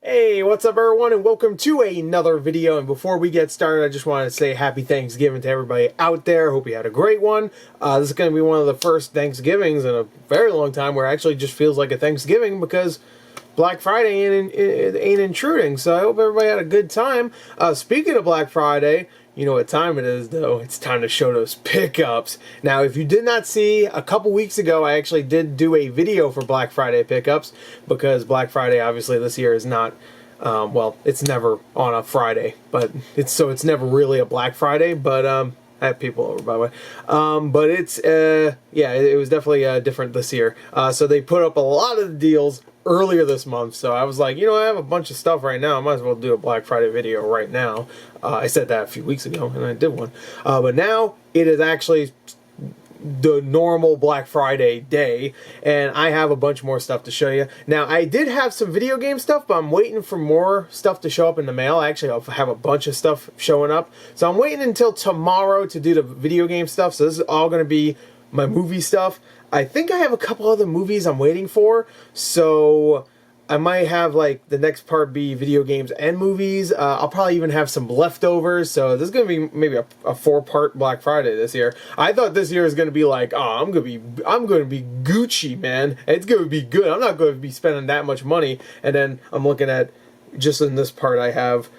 Hey, what's up everyone, and welcome to another video. And before we get started, I just want to say happy Thanksgiving to everybody out there. Hope you had a great one. This is going to be one of the first Thanksgivings in a very long time where it actually just feels like a Thanksgiving because Black Friday ain't intruding. So I hope everybody had a good time. Speaking of Black Friday, you know what time it is, though. It's time to show those pickups. Now, if you did not see, a couple weeks ago, I actually did do a video for Black Friday pickups because Black Friday, obviously, this year is not, well, it's never on a Friday, but it's never really a Black Friday, but, I have people over, by the way. But it's, yeah, it was definitely different this year. So they put up a lot of the deals earlier this month, so I was like, you know, I have a bunch of stuff right now, I might as well do a Black Friday video right now. I said that a few weeks ago, and I did one. But now, it is actually the normal Black Friday day, and I have a bunch more stuff to show you. Now, I did have some video game stuff, but I'm waiting for more stuff to show up in the mail. Actually, I'll have a bunch of stuff showing up. So I'm waiting until tomorrow to do the video game stuff, so this is all going to be my movie stuff. I think I have a couple other movies I'm waiting for, so I might have like the next part be video games and movies. I'll probably even have some leftovers, so this is going to be maybe a 4-part Black Friday this year. I thought this year is going to be like, oh, I'm going to be Gucci, man. It's going to be good. I'm not going to be spending that much money. And then I'm looking at, just in this part, I have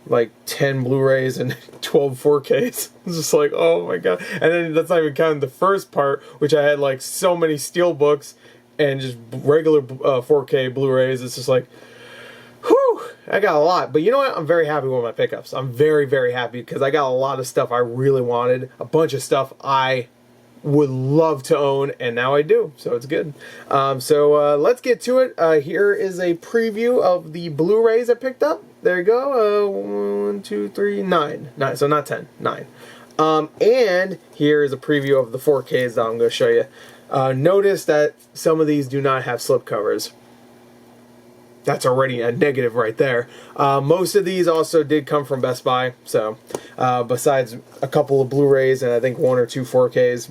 like 10 Blu-rays and 12 4Ks. It's just like, oh my god. And then that's not even counting the first part, which I had like so many steelbooks and just regular 4K Blu-rays. It's just like, whew, I got a lot. But you know what? I'm very happy with my pickups. I'm very, very happy because I got a lot of stuff I really wanted. A bunch of stuff I would love to own, and now I do, so it's good. So let's get to it. Here is a preview of the Blu-rays I picked up. There you go. 1, 2, 3, 9. So not 10, 9. And here is a preview of the 4Ks that I'm going to show you. Notice that some of these do not have slipcovers. That's already a negative right there. Most of these also did come from Best Buy, so besides a couple of Blu-rays and I think 1 or 2 4Ks,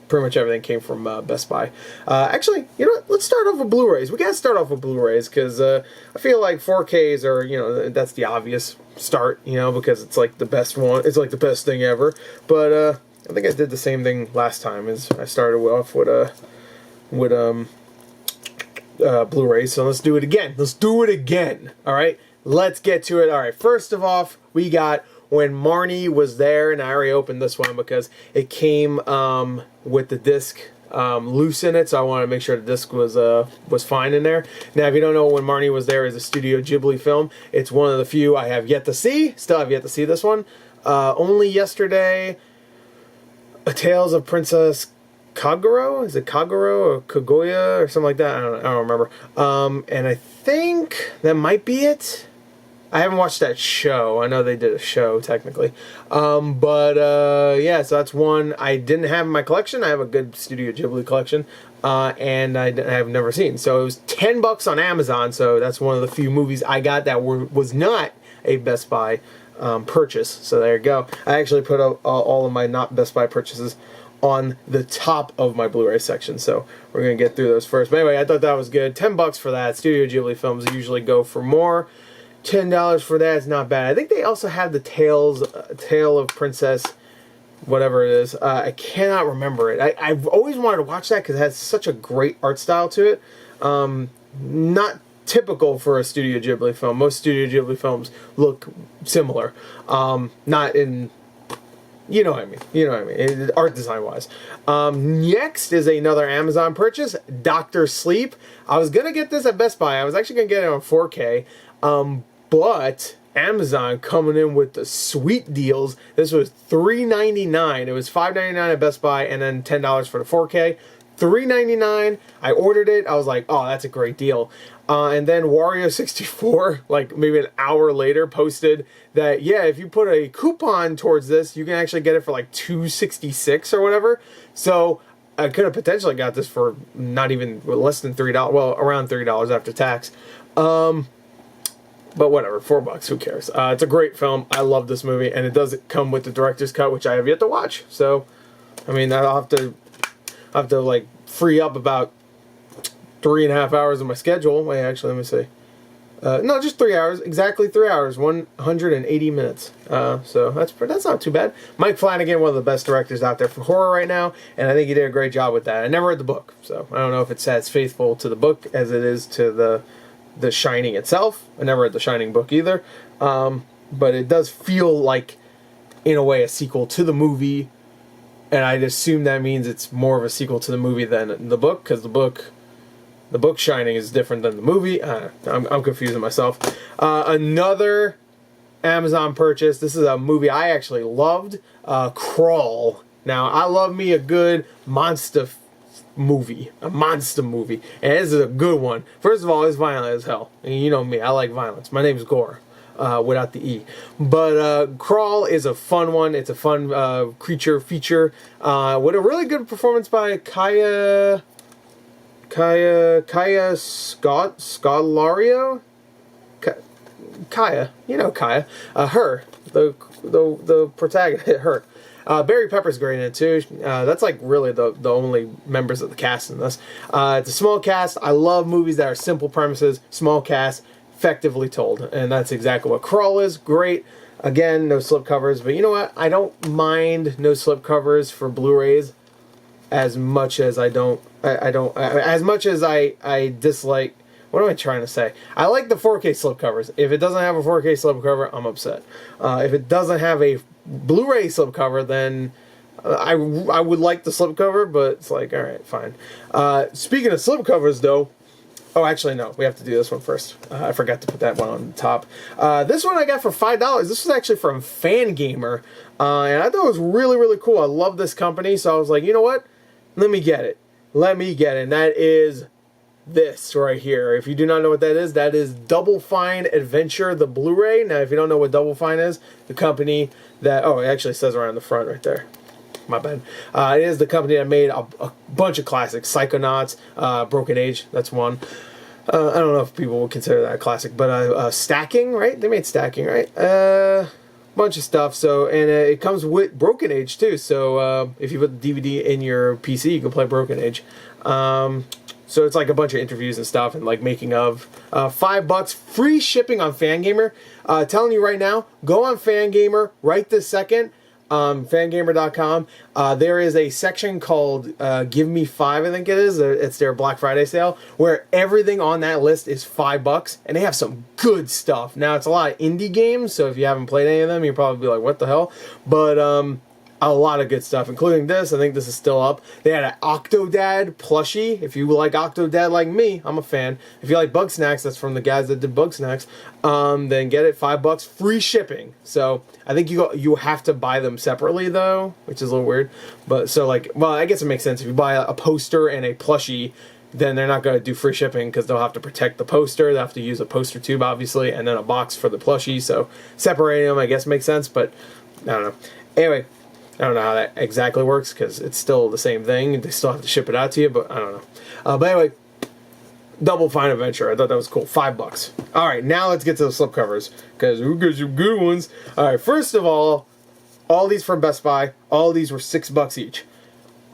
pretty much everything came from Best Buy. Actually, you know what? Let's start off with Blu-rays. We gotta start off with Blu-rays because I feel like 4Ks are, you know, that's the obvious start, you know, because it's like the best one. It's like the best thing ever. But I think I did the same thing last time. Is I started off with Blu-rays. So let's do it again. Let's do it again. All right. Let's get to it. All right. First of all, we got When Marnie Was There, and I already opened this one because it came with the disc loose in it, so I wanted to make sure the disc was fine in there. Now, if you don't know, When Marnie Was There is a Studio Ghibli film. It's one of the few I have yet to see. Still have yet to see this one. Only yesterday, A Tales of Princess Kaguro? Is it Kaguro or Kaguya or something like that? I don't remember. And I think that might be it. I haven't watched that show. I know they did a show, technically. Yeah, so that's one I didn't have in my collection. I have a good Studio Ghibli collection, and I have never seen. So it was $10 on Amazon, so that's one of the few movies I got that was not a Best Buy purchase. So there you go. I actually put all of my not Best Buy purchases on the top of my Blu-ray section, so we're going to get through those first. But anyway, I thought that was good. $10 for that. Studio Ghibli films usually go for more. $10 for that is not bad. I think they also have the Tale of Princess, whatever it is. I cannot remember it. I've always wanted to watch that because it has such a great art style to it. Not typical for a Studio Ghibli film. Most Studio Ghibli films look similar. Not in... You know what I mean. You know what I mean. Art design wise. Next is another Amazon purchase, Dr. Sleep. I was going to get this at Best Buy. I was actually going to get it on 4K. But Amazon coming in with the sweet deals. This was $3.99. It was $5.99 at Best Buy and then $10 for the 4K. $3.99. I ordered it. I was like, oh, that's a great deal. And then Wario64, like maybe an hour later, posted that, yeah, if you put a coupon towards this, you can actually get it for like $2.66 or whatever. So I could have potentially got this for not even less than $3. Well, around $3 after tax. But whatever, $4, who cares? It's a great film. I love this movie, and it does come with the director's cut, which I have yet to watch. So, I mean, I'll have to like free up about 3.5 hours of my schedule. Wait, actually, let me see. No, just 3 hours. Exactly 3 hours. 180 minutes. So that's not too bad. Mike Flanagan, one of the best directors out there for horror right now, and I think he did a great job with that. I never read the book, so I don't know if it's as faithful to the book as it is to the Shining itself. I never read the Shining book either. But it does feel like, in a way, a sequel to the movie, and I'd assume that means it's more of a sequel to the movie than the book, because the book Shining is different than the movie. I'm confusing myself. Another Amazon purchase. This is a movie I actually loved. Crawl. Now, I love me a good monster movie. A monster movie. And this is a good one. First of all, it's violent as hell. And you know me, I like violence. My name's Gore. Without the E. But Crawl is a fun one. It's a fun creature feature. With a really good performance by Kaya Scodelario? Kaya. You know Kaya. Her. The protagonist. Her. Barry Pepper's great in it too. That's like really the only members of the cast in this. It's a small cast. I love movies that are simple premises, small cast, effectively told. And that's exactly what Crawl is. Great. Again, no slipcovers. But you know what? I don't mind no slipcovers for Blu-rays as much as I dislike. What am I trying to say? I like the 4K slipcovers. If it doesn't have a 4K slipcover, I'm upset. If it doesn't have a Blu-ray slipcover, then I would like the slipcover, but it's like, all right, fine. Speaking of slipcovers, though, oh, actually, no, we have to do this one first. I forgot to put that one on the top. This one I got for $5. This was actually from Fangamer, and I thought it was really, really cool. I love this company, so I was like, you know what? Let me get it. Let me get it. And that is this right here. If you do not know what that is Double Fine Adventure, the Blu-ray. Now, if you don't know what Double Fine is, the company that... Oh, it actually says right on the front right there. My bad. It is the company that made a bunch of classics. Psychonauts, Broken Age, that's one. I don't know if people would consider that a classic, but Stacking, right? They made Stacking, right? Bunch of stuff. So, and it comes with Broken Age too. So if you put the DVD in your PC, you can play Broken Age. So it's like a bunch of interviews and stuff and like making of. $5, free shipping on Fangamer. Telling you right now, go on Fangamer right this second. Fangamer.com. There is a section called Give Me 5, I think it is. It's their Black Friday sale, where everything on that list is $5, and they have some good stuff. Now, it's a lot of indie games, so if you haven't played any of them, you'll probably be like, what the hell? But a lot of good stuff, including this. I think this is still up. They had an Octodad plushie. If you like Octodad like me, I'm a fan. If you like Bug Snacks, that's from the guys that did Bug Snacks. Then get it, $5, free shipping. So I think you have to buy them separately though, which is a little weird. But so like, well, I guess it makes sense if you buy a poster and a plushie. Then they're not going to do free shipping because they'll have to protect the poster. They'll have to use a poster tube, obviously, and then a box for the plushie. So separating them, I guess, makes sense. But I don't know. Anyway. I don't know how that exactly works because it's still the same thing. They still have to ship it out to you, but I don't know. But anyway, Double Fine Adventure. I thought that was cool. $5. All right, now let's get to the slipcovers because who gives you good ones? All right, first of all these from Best Buy. All these were $6 each.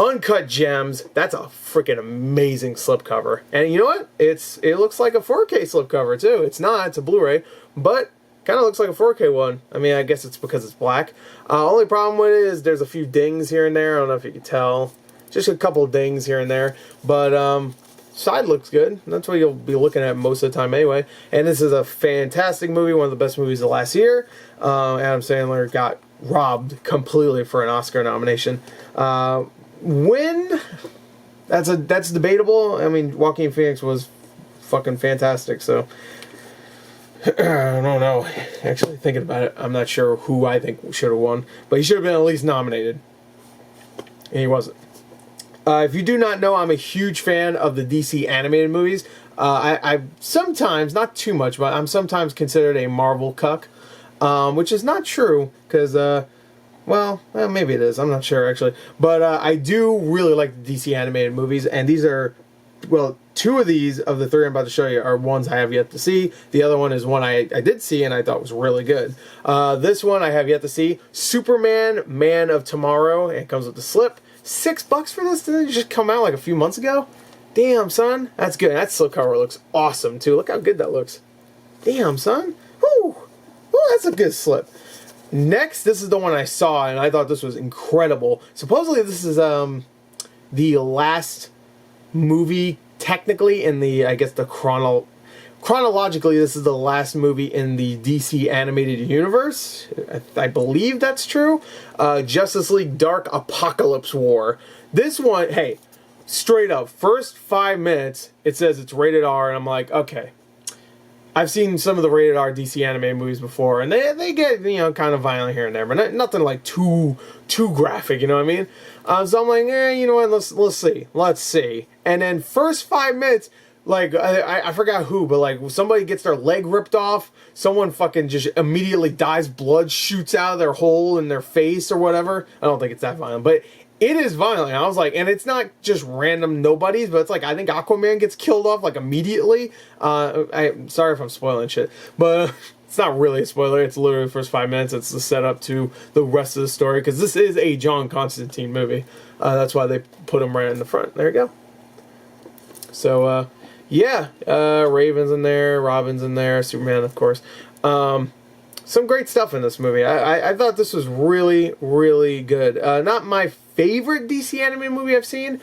Uncut Gems. That's a freaking amazing slipcover. And you know what? It looks like a 4K slipcover too. It's not. It's a Blu-ray, but kind of looks like a 4K one. I mean, I guess it's because it's black. Only problem with it is there's a few dings here and there. I don't know if you can tell. Just a couple of dings here and there. But side looks good. That's what you'll be looking at most of the time anyway. And this is a fantastic movie. One of the best movies of last year. Adam Sandler got robbed completely for an Oscar nomination. When? That's debatable. I mean, Joaquin Phoenix was fucking fantastic, so... I don't know. Actually, thinking about it, I'm not sure who I think should have won. But he should have been at least nominated. And he wasn't. If you do not know, I'm a huge fan of the DC animated movies. I sometimes, not too much, but I'm sometimes considered a Marvel cuck. Which is not true, because, well, maybe it is. I'm not sure, actually. But I do really like the DC animated movies, and these are... Well, two of these, of the three I'm about to show you, are ones I have yet to see. The other one is one I did see and I thought was really good. This one I have yet to see. Superman, Man of Tomorrow. It comes with the slip. $6 for this? Didn't it just come out like a few months ago? Damn, son. That's good. That slipcover looks awesome, too. Look how good that looks. Damn, son. Whew. Whew, that's a good slip. Next, this is the one I saw, and I thought this was incredible. Supposedly, this is the last movie, technically, in the, I guess, the chronologically, this is the last movie in the DC animated universe. I believe that's true. Justice League Dark Apocalypse War. This one, hey, straight up, first 5 minutes, it says it's rated R, and I'm like, okay. I've seen some of the rated R DC animated movies before, and they get, you know, kind of violent here and there, but nothing like too graphic, you know what I mean? So I'm like, you know what, let's see. And then first 5 minutes, like, I forgot who, but like, somebody gets their leg ripped off, someone fucking just immediately dies, blood shoots out of their hole in their face or whatever. I don't think it's that violent, but it is violent. I was like, and it's not just random nobodies, but it's like, I think Aquaman gets killed off, like, immediately. I'm sorry if I'm spoiling shit, but it's not really a spoiler. It's literally the first 5 minutes. It's the setup to the rest of the story, because this is a John Constantine movie. That's why they put him right in the front. There you go. So, yeah, Raven's in there, Robin's in there, Superman, of course. Some great stuff in this movie. I thought this was really, really good. Not my favorite DC anime movie I've seen.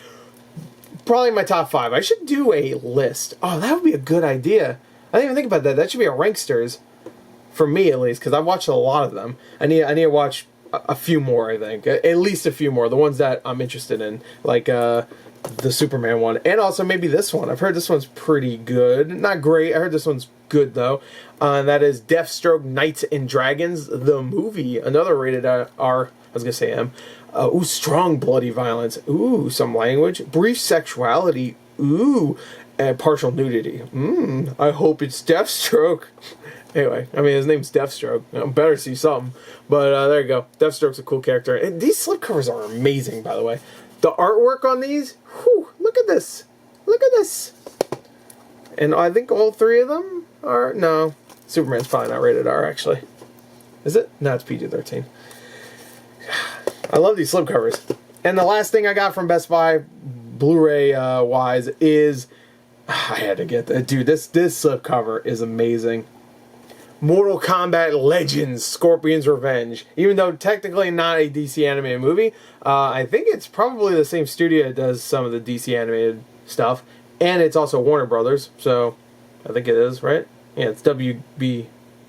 Probably my top 5. I should do a list. Oh, that would be a good idea. I didn't even think about that. That should be a Ranksters. For me, at least, because I've watched a lot of them. I need to watch a few more, I think. At least a few more. The ones that I'm interested in. Like, the Superman one. And also maybe this one. I've heard this one's pretty good. Not great. I heard this one's good, though. And that is Deathstroke Knights and Dragons, the movie. Another rated R. I was going to say M. Ooh, strong bloody violence. Ooh, some language. Brief sexuality. Ooh, and partial nudity. I hope it's Deathstroke. Anyway, I mean, his name's Deathstroke. I better see something. But there you go. Deathstroke's a cool character. And these slipcovers are amazing, by the way. The artwork on these, whew, look at this. Look at this. And I think all 3 of them are, no. Superman's probably not rated R, actually. Is it? No, it's PG-13. I love these slipcovers. And the last thing I got from Best Buy, Blu-ray wise, is, I had to get that. Dude, this slipcover is amazing. Mortal Kombat Legends, Scorpion's Revenge. Even though technically not a DC animated movie, I think it's probably the same studio that does some of the DC animated stuff. And it's also Warner Brothers, so I think it is, right? Yeah, it's WB.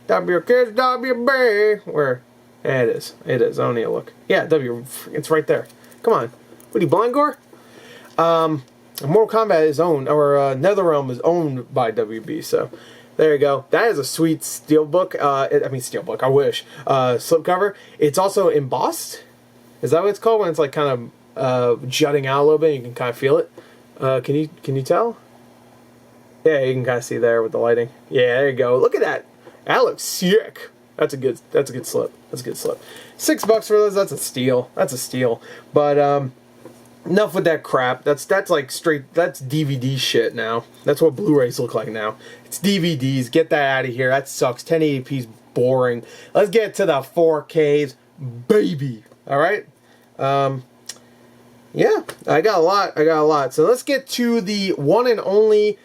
WB. Where? Yeah, it is. It is. I don't need to look. Yeah, it's right there. Come on. What are you, blind, Gore? Mortal Kombat is owned, or NetherRealm is owned by WB, so there you go. That is a sweet steelbook. Steelbook, I wish. Slipcover. It's also embossed. Is that what it's called? When it's like kind of jutting out a little bit, you can kind of feel it. Can you tell? Yeah, you can kind of see there with the lighting. Yeah, there you go. Look at that. That looks sick. That's a good slip. That's a good slip. $6 for those. That's a steal. That's a steal. But enough with that crap. That's like straight. That's DVD shit now. That's what Blu-rays look like now. It's DVDs. Get that out of here. That sucks. 1080p's boring. Let's get to the 4K's, baby. All right. Yeah, I got a lot. So let's get to the one and only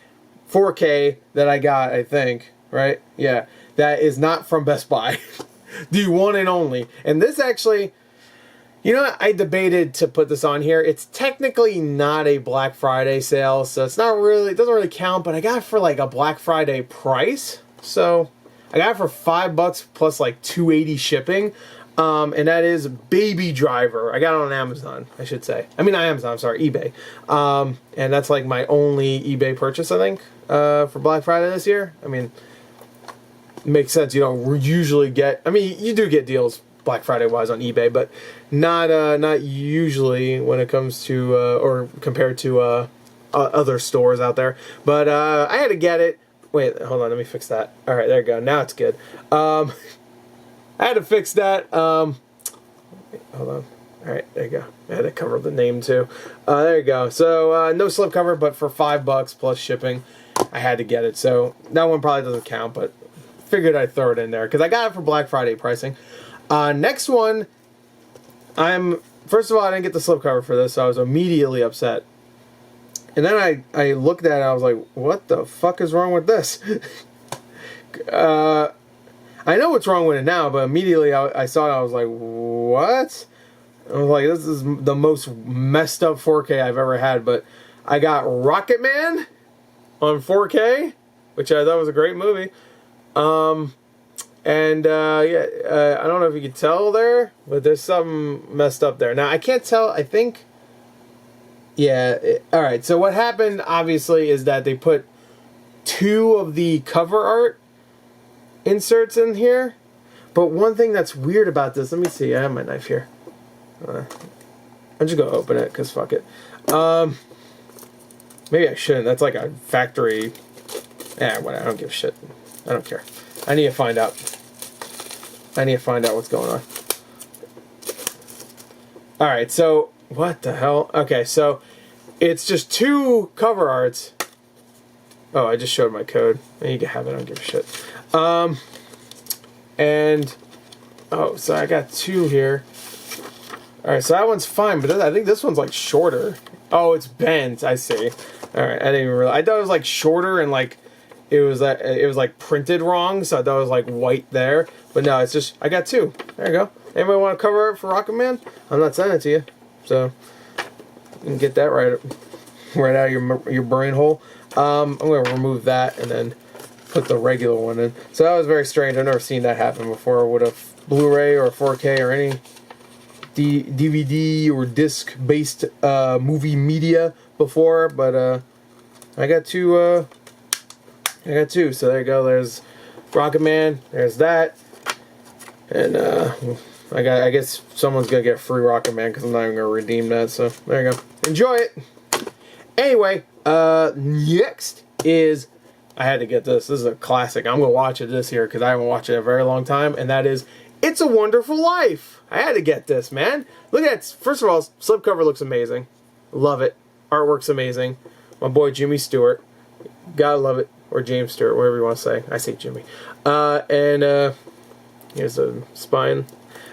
4K that I got, I think. Right? Yeah. That is not from Best Buy. The one and only. And this actually, you know what? I debated to put this on here. It's technically not a Black Friday sale, so it's not really, it doesn't really count, but I got it for like a Black Friday price. So I got it for $5 plus like $2.80 shipping. And that is Baby Driver. I got it on Amazon, I should say. I mean, not Amazon, I'm sorry, eBay. And that's like my only eBay purchase, I think, for Black Friday this year. I mean, it makes sense. You don't usually get, I mean, you do get deals Black Friday wise on eBay, but not usually when it comes to, or compared to other stores out there. But I had to get it. Wait, hold on, let me fix that. All right, there you go. Now it's good. I had to fix that. Hold on. All right, there you go. I had to cover the name too. There you go. So no slipcover, but for $5 plus shipping, I had to get it. So that one probably doesn't count, but figured I'd throw it in there because I got it for Black Friday pricing. Next one, first of all, I didn't get the slipcover for this, so I was immediately upset. And then I looked at it and I was like, what the fuck is wrong with this? I know what's wrong with it now, but immediately I saw it, I was like, what? I was like, this is the most messed up 4K I've ever had, but I got Rocket Man on 4K, which I thought was a great movie. Yeah, I don't know if you can tell there, but there's something messed up there. Now, I can't tell, I think, yeah, alright, so what happened, obviously, is that they put 2 of the cover art inserts in here, but one thing that's weird about this, let me see, I have my knife here. I'm just gonna open it, because fuck it. Maybe I shouldn't, that's like a factory, whatever, I don't give a shit. I don't care. I need to find out. What's going on. Alright, so, what the hell? Okay, so, it's just 2 cover arts. Oh, I just showed my code. You can have it, I don't give a shit. Oh, so I got 2 here. Alright, so that one's fine, but I think this one's like shorter. Oh, it's bent, I see. Alright, I didn't even realize. I thought it was like shorter and like, it was like printed wrong, so I thought it was like white there. But no, it's just, I got 2. There you go. Anybody want to cover it for Rocket Man? I'm not sending it to you. So, you can get that right out of your brain hole. I'm going to remove that and then put the regular one in. So that was very strange. I've never seen that happen before with a Blu-ray or a 4K or any DVD or disc-based movie media before. But I got 2. So there you go. There's Rocket Man. There's that. And I guess someone's gonna get free Rocket Man because I'm not even gonna redeem that. So there you go. Enjoy it. Anyway, next is, I had to get this. This is a classic. I'm gonna watch it this year because I haven't watched it in a very long time, and that is It's a Wonderful Life. I had to get this, man. Look at it. First of all, slipcover looks amazing. Love it. Artwork's amazing. My boy Jimmy Stewart. Gotta love it. Or James Stewart, whatever you want to say. I say Jimmy. Here's the spine.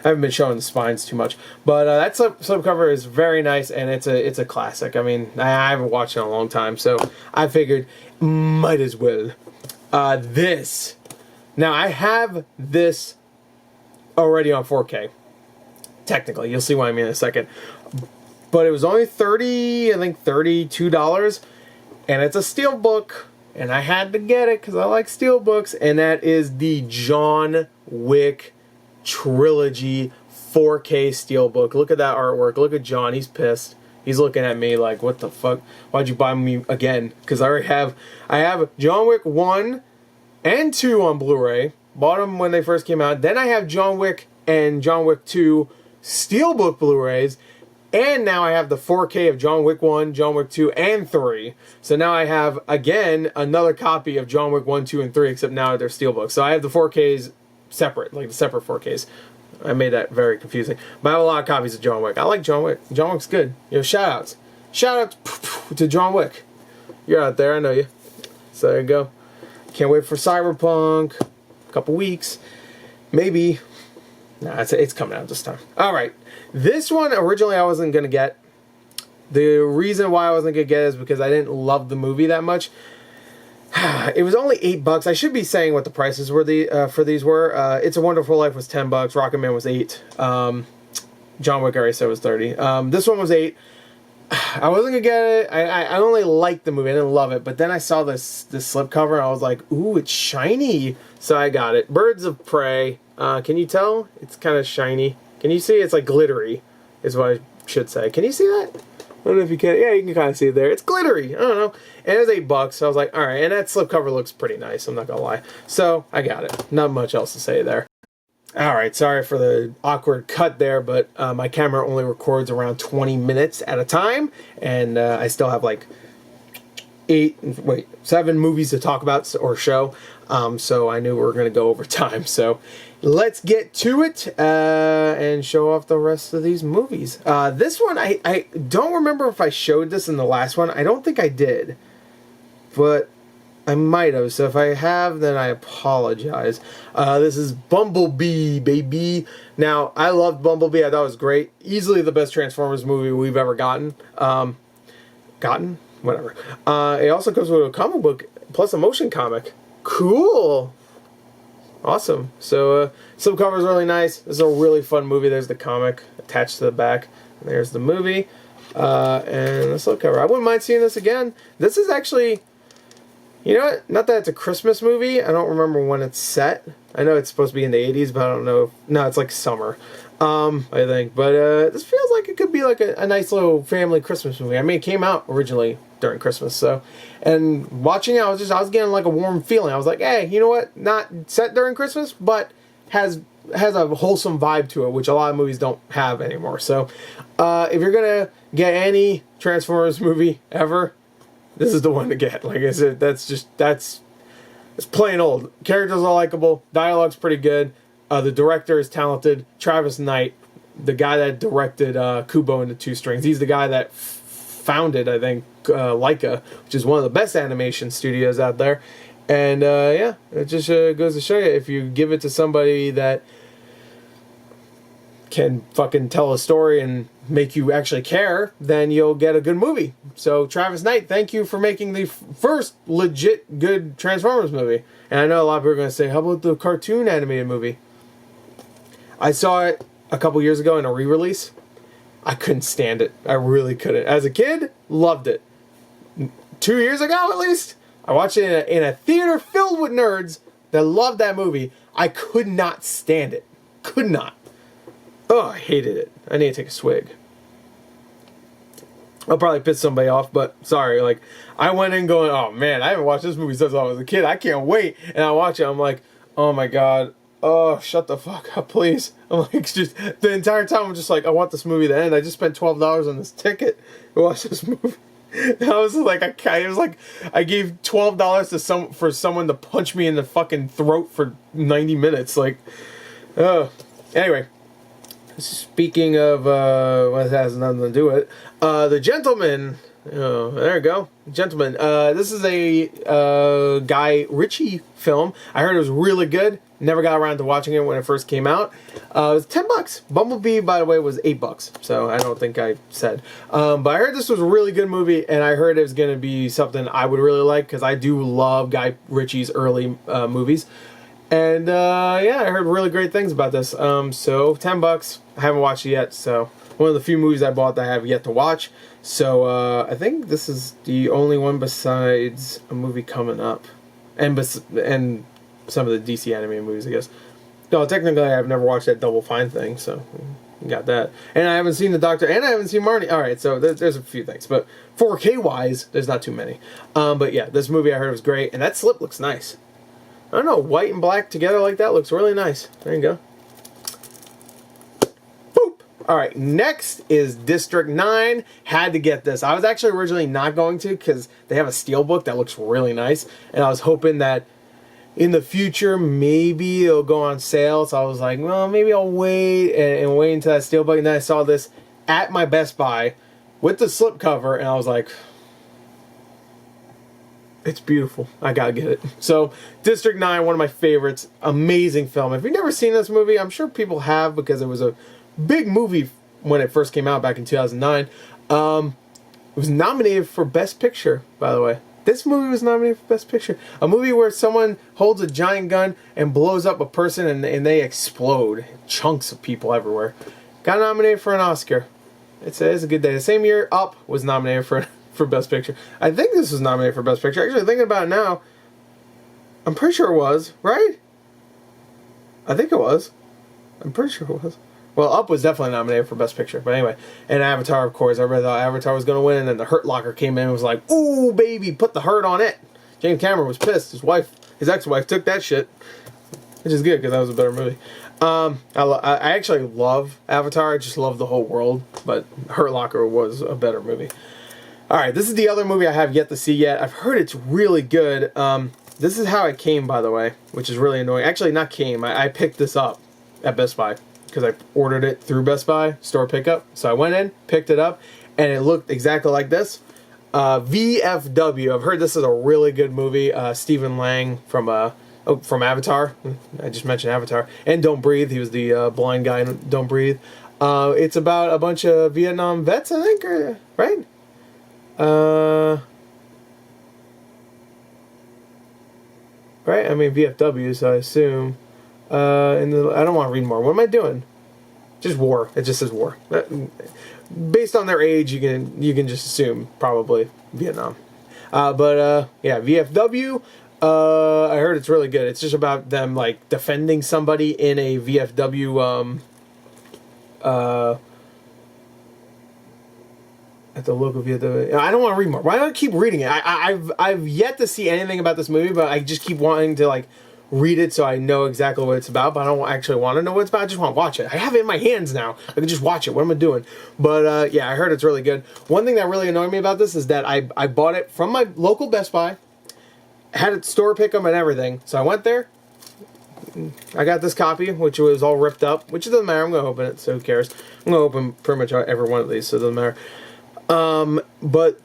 I haven't been showing the spines too much, but that slipcover is very nice, and it's a classic. I mean, I haven't watched it in a long time, so I figured might as well. This. Now, I have this already on 4K. Technically, you'll see what I mean in a second. But it was only $32, and it's a steelbook. And I had to get it because I like steelbooks, and that is the John Wick Trilogy 4K steelbook. Look at that artwork. Look at John. He's pissed. He's looking at me like, what the fuck? Why'd you buy me again? Because I already have John Wick 1 and 2 on Blu-ray. Bought them when they first came out. Then I have John Wick and John Wick 2 steelbook Blu-rays. And now I have the 4K of John Wick 1, John Wick 2, and 3. So now I have, again, another copy of John Wick 1, 2, and 3, except now they're steelbooks. So I have the 4Ks separate, like the separate 4Ks. I made that very confusing. But I have a lot of copies of John Wick. I like John Wick. John Wick's good. Shout-outs. Shout-outs to John Wick. You're out there, I know you. So there you go. Can't wait for Cyberpunk. A couple weeks. Maybe. Nah, it's coming out this time. Alright. This one, originally, I wasn't going to get. The reason why I wasn't going to get it is because I didn't love the movie that much. It was only $8. I should be saying what the prices were for these were. It's a Wonderful Life was $10. Rocket Man was $8. John Wick, I already said, was $30. This one was $8. I wasn't going to get it. I only liked the movie. I didn't love it. But then I saw this slipcover, and I was like, ooh, it's shiny. So I got it. Birds of Prey. Can you tell? It's kind of shiny. Can you see? It's like glittery, is what I should say. Can you see that? I don't know if you can. Yeah, you can kind of see it there. It's glittery. I don't know. And it was $8, so I was like, all right. And that slipcover looks pretty nice. I'm not gonna lie. So I got it. Not much else to say there. All right. Sorry for the awkward cut there, but my camera only records around 20 minutes at a time, and I still have like 7 movies to talk about or show. So I knew we were gonna go over time. So let's get to it and show off the rest of these movies. This one, I don't remember if I showed this in the last one. I don't think I did, but I might have. So if I have, then I apologize. This is Bumblebee, baby. Now, I loved Bumblebee. I thought it was great. Easily the best Transformers movie we've ever gotten. Whatever. It also comes with a comic book plus a motion comic. Cool. Awesome. So, slipcover is really nice. This is a really fun movie. There's the comic attached to the back. And there's the movie. And the slipcover. I wouldn't mind seeing this again. This is actually, you know what? Not that it's a Christmas movie. I don't remember when it's set. I know it's supposed to be in the 80s, but I don't know. No, it's like summer, I think. But this feels like it could be like a nice little family Christmas movie. I mean, it came out originally during Christmas, so, and watching it, I was getting like a warm feeling. I was like, hey, you know what? Not set during Christmas, but has a wholesome vibe to it, which a lot of movies don't have anymore. So, if you're gonna get any Transformers movie ever, this is the one to get. Like I said, it's plain old. Characters are likable, dialogue's pretty good. The director is talented. Travis Knight, the guy that directed Kubo and the Two Strings, he's the guy that founded, I think, Laika, which is one of the best animation studios out there. And yeah, it just goes to show you, if you give it to somebody that can fucking tell a story and make you actually care, then you'll get a good movie. So Travis Knight, thank you for making the first legit good Transformers movie. And I know a lot of people are going to say, how about the cartoon animated movie? I saw it a couple years ago in a re-release. I couldn't stand it. I really couldn't. As a kid, loved it. 2 years ago, at least, I watched it in a theater filled with nerds that loved that movie. I could not stand it. Could not. Oh, I hated it. I need to take a swig. I'll probably piss somebody off, but sorry. Like, I went in going, oh man, I haven't watched this movie since I was a kid. I can't wait. And I watch it. I'm like, oh my god. Oh, shut the fuck up, please. I'm like, just the entire time I'm just like, I want this movie to end. I just spent $12 on this ticket to watch this movie. And I was like, I gave $12 to for someone to punch me in the fucking throat for 90 minutes. Like, anyway. Speaking of what has nothing to do with it, The Gentleman. Oh, there we go. Gentleman. This is a Guy Ritchie film. I heard it was really good. Never got around to watching it when it first came out. It was $10. Bumblebee, by the way, was $8. So I don't think I said. But I heard this was a really good movie, and I heard it was going to be something I would really like, because I do love Guy Ritchie's early movies. And yeah, I heard really great things about this. So $10. I haven't watched it yet. So one of the few movies I bought that I have yet to watch. So I think this is the only one besides a movie coming up, and some of the DC animated movies, I guess. No, technically I've never watched that Double Fine thing, so you got that. And I haven't seen The Doctor, and I haven't seen Marnie. Alright, so there's a few things. But 4K wise, there's not too many. But yeah, this movie I heard was great, and that slip looks nice. I don't know, white and black together like that looks really nice. There you go. Boop! Alright, next is District 9. Had to get this. I was actually originally not going to, because they have a steelbook that looks really nice, and I was hoping that in the future, maybe it'll go on sale. So I was like, well, maybe I'll wait and wait until that steelbook. And then I saw this at my Best Buy with the slipcover, and I was like, it's beautiful. I gotta get it. So, District 9, one of my favorites. Amazing film. If you've never seen this movie, I'm sure people have, because it was a big movie when it first came out back in 2009. It was nominated for Best Picture, by the way. This movie was nominated for Best Picture. A movie where someone holds a giant gun and blows up a person and they explode. Chunks of people everywhere. Got nominated for an Oscar. It's a good day. The same year, Up was nominated for Best Picture. I think this was nominated for Best Picture. Actually, thinking about it now, I'm pretty sure it was, right? I think it was. I'm pretty sure it was. Well, Up was definitely nominated for Best Picture. But anyway, and Avatar, of course. I really thought Avatar was going to win, and then the Hurt Locker came in and was like, ooh, baby, put the hurt on it. James Cameron was pissed. His ex-wife took that shit. Which is good, because that was a better movie. I actually love Avatar. I just love the whole world. But Hurt Locker was a better movie. Alright, this is the other movie I have yet to see yet. I've heard it's really good. This is how it came, by the way, which is really annoying. Actually, not came. I picked this up at Best Buy, because I ordered it through Best Buy, store pickup. So I went in, picked it up, and it looked exactly like this. VFW. I've heard this is a really good movie. Stephen Lang from Avatar. I just mentioned Avatar. And Don't Breathe. He was the blind guy in Don't Breathe. It's about a bunch of Vietnam vets, I think, right? Right? I mean, VFW, so I assume. I don't want to read more. What am I doing? Just war. It just says war. Based on their age, you can just assume probably Vietnam. Yeah, VFW. I heard it's really good. It's just about them like defending somebody in a VFW. At the local VFW. I don't want to read more. Why do I keep reading it? I've yet to see anything about this movie, but I just keep wanting to like read it so I know exactly what it's about, but I don't actually want to know what it's about. I just want to watch it. I have it in my hands now. I can just watch it. What am I doing? But yeah, I heard it's really good. One thing that really annoyed me about this is that I bought it from my local Best Buy, had it store pick 'em and everything. So I went there. I got this copy, which was all ripped up, which doesn't matter. I'm going to open it, so who cares? I'm going to open pretty much every one of these, so it doesn't matter. But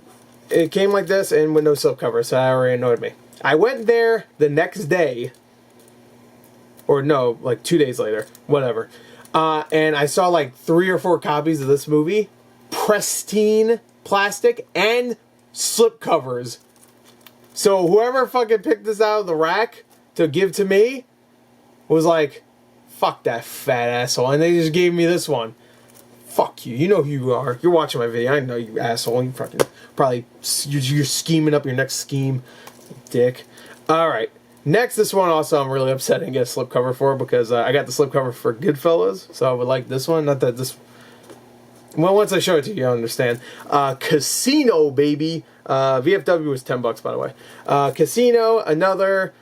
it came like this and with no slipcover, so that already annoyed me. I went there the next day, or no, like 2 days later, whatever. And I saw like 3 or 4 copies of this movie, pristine plastic and slipcovers. So whoever fucking picked this out of the rack to give to me was like, fuck that fat asshole. And they just gave me this one. Fuck you. You know who you are. You're watching my video. I know you asshole. You fucking probably, you're scheming up your next scheme, dick. Alright. Next, this one also I'm really upset I didn't get a slipcover for because I got the slipcover for Goodfellas. So I would like this one. Not that this... Well, once I show it to you, you'll understand. Casino, baby. VFW was $10, by the way. Casino, another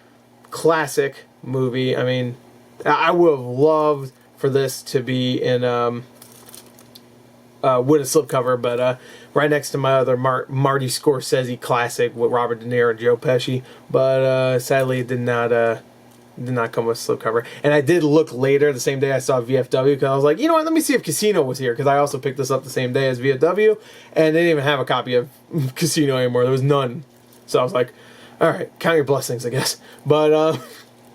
classic movie. I mean, I would have loved for this to be in with a slipcover, but right next to my other Marty Scorsese classic with Robert De Niro and Joe Pesci. But sadly, it did not come with a slipcover. And I did look later, the same day I saw VFW, because I was like, you know what, let me see if Casino was here, because I also picked this up the same day as VFW, and they didn't even have a copy of Casino anymore. There was none. So I was like, alright, count your blessings, I guess. But,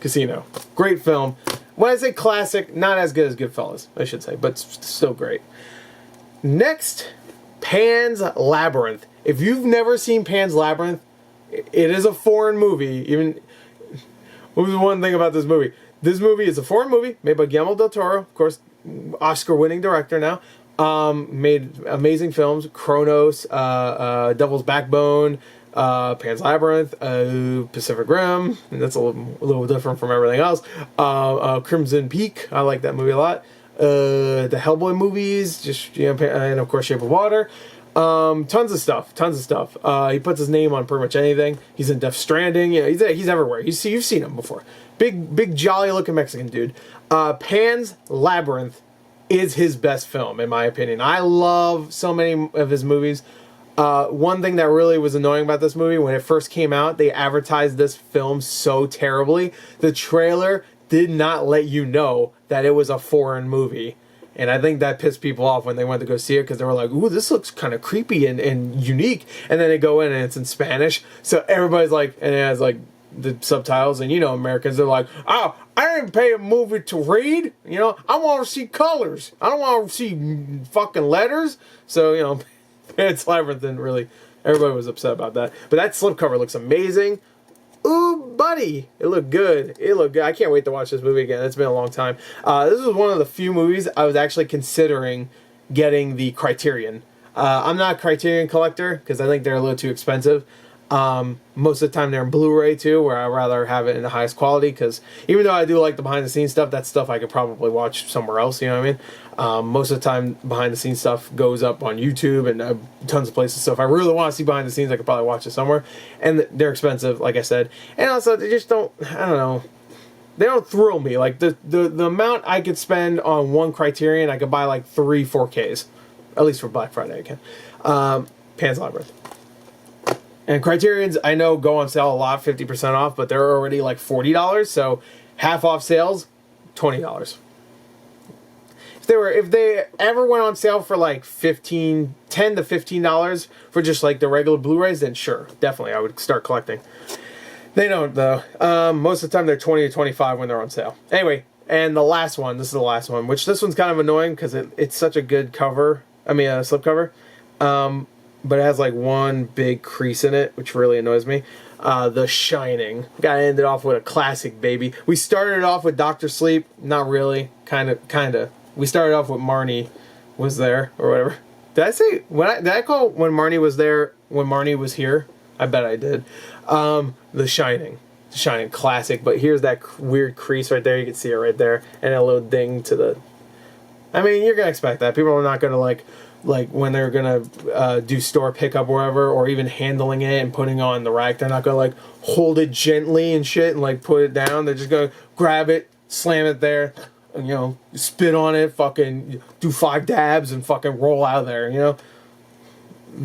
Casino. Great film. When I say classic, not as good as Goodfellas, I should say, but still great. Next, Pan's Labyrinth. If you've never seen Pan's Labyrinth, it is a foreign movie. Even... What was one thing about this movie? This movie is a foreign movie made by Guillermo del Toro, of course, Oscar-winning director now. Made amazing films: Kronos, Devil's Backbone, Pan's Labyrinth, Pacific Rim, and that's a little different from everything else. Crimson Peak, I like that movie a lot. The Hellboy movies, just and of course Shape of Water. Tons of stuff. He puts his name on pretty much anything. He's in Death Stranding. You know, he's everywhere. You've seen him before. Big jolly looking Mexican dude. Pan's Labyrinth is his best film, in my opinion. I love so many of his movies. One thing that really was annoying about this movie, when it first came out, they advertised this film so terribly. The trailer did not let you know that it was a foreign movie. And I think that pissed people off when they went to go see it, because they were like, ooh, this looks kind of creepy and unique. And then they go in and it's in Spanish. So everybody's like, and it has like the subtitles. And you know, Americans, they're like, oh, I didn't pay a movie to read. You know, I want to see colors. I don't want to see fucking letters. So, you know, Pan's Labyrinth didn't really, everybody was upset about that. But that slipcover looks amazing. Ooh, buddy. It looked good. I can't wait to watch this movie again. It's been a long time. This was one of the few movies I was actually considering getting the Criterion. I'm not a Criterion collector because I think they're a little too expensive. Most of the time they're in Blu-ray too, where I'd rather have it in the highest quality, because even though I do like the behind-the-scenes stuff, that's stuff I could probably watch somewhere else, you know what I mean? Most of the time behind-the-scenes stuff goes up on YouTube and tons of places, so if I really want to see behind-the-scenes, I could probably watch it somewhere. And they're expensive, like I said. And also, they just don't, I don't know, they don't thrill me. Like, the amount I could spend on one Criterion, I could buy like 3 4Ks. At least for Black Friday I can. Pan's Labyrinth. And Criterions, I know, go on sale a lot, 50% off, but they're already like $40, so half off sales, $20. If they ever went on sale for like $10 to $15 for just like the regular Blu-rays, then sure, definitely, I would start collecting. They don't, though. Most of the time, they're $20 to $25 when they're on sale. Anyway, and the last one, this is the last one, which this one's kind of annoying because it's such a good cover, slipcover. But it has like one big crease in it, which really annoys me. The Shining. Gotta end it off with a classic, baby. We started off with Dr. Sleep. Not really. Kinda. We started off with Marnie was there, or whatever. Did I say, did I call when Marnie was there, when Marnie was here? I bet I did. The Shining. The Shining, classic. But here's that weird crease right there. You can see it right there. And a little ding to the... I mean, you're gonna expect that. People are not gonna like when they're gonna do store pickup or whatever, or even handling it and putting it on the rack, they're not gonna like hold it gently and shit and like put it down. They're just gonna grab it, slam it there, and, you know, spit on it, fucking do 5 dabs and fucking roll out of there, you know?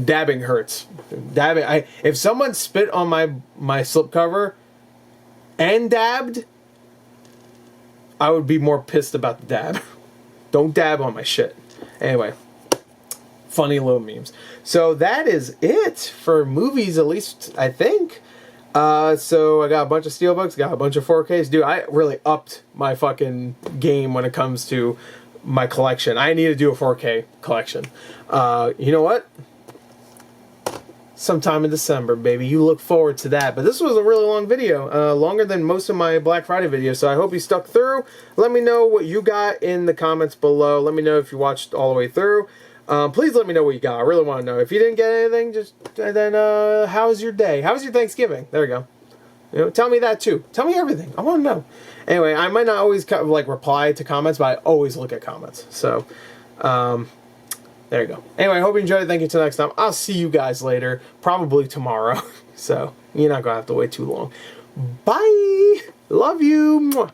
Dabbing hurts. Dabbing, if someone spit on my slipcover and dabbed, I would be more pissed about the dab. Don't dab on my shit. Anyway, funny little memes. So that is it for movies, at least I think. So I got a bunch of Steelbooks, got a bunch of 4Ks. Dude, I really upped my fucking game when it comes to my collection. I need to do a 4K collection. You know what? Sometime in December, baby. You look forward to that. But this was a really long video, longer than most of my Black Friday videos, so I hope you stuck through. Let me know what you got in the comments below. Let me know if you watched all the way through. Please let me know what you got. I really want to know. If you didn't get anything, then how was your day? How was your Thanksgiving? There we go. You know, tell me that too. Tell me everything. I want to know. Anyway, I might not always like reply to comments, but I always look at comments. So, there you go. Anyway, I hope you enjoyed it. Thank you. Till next time. I'll see you guys later. Probably tomorrow. So, you're not going to have to wait too long. Bye. Love you. Mwah.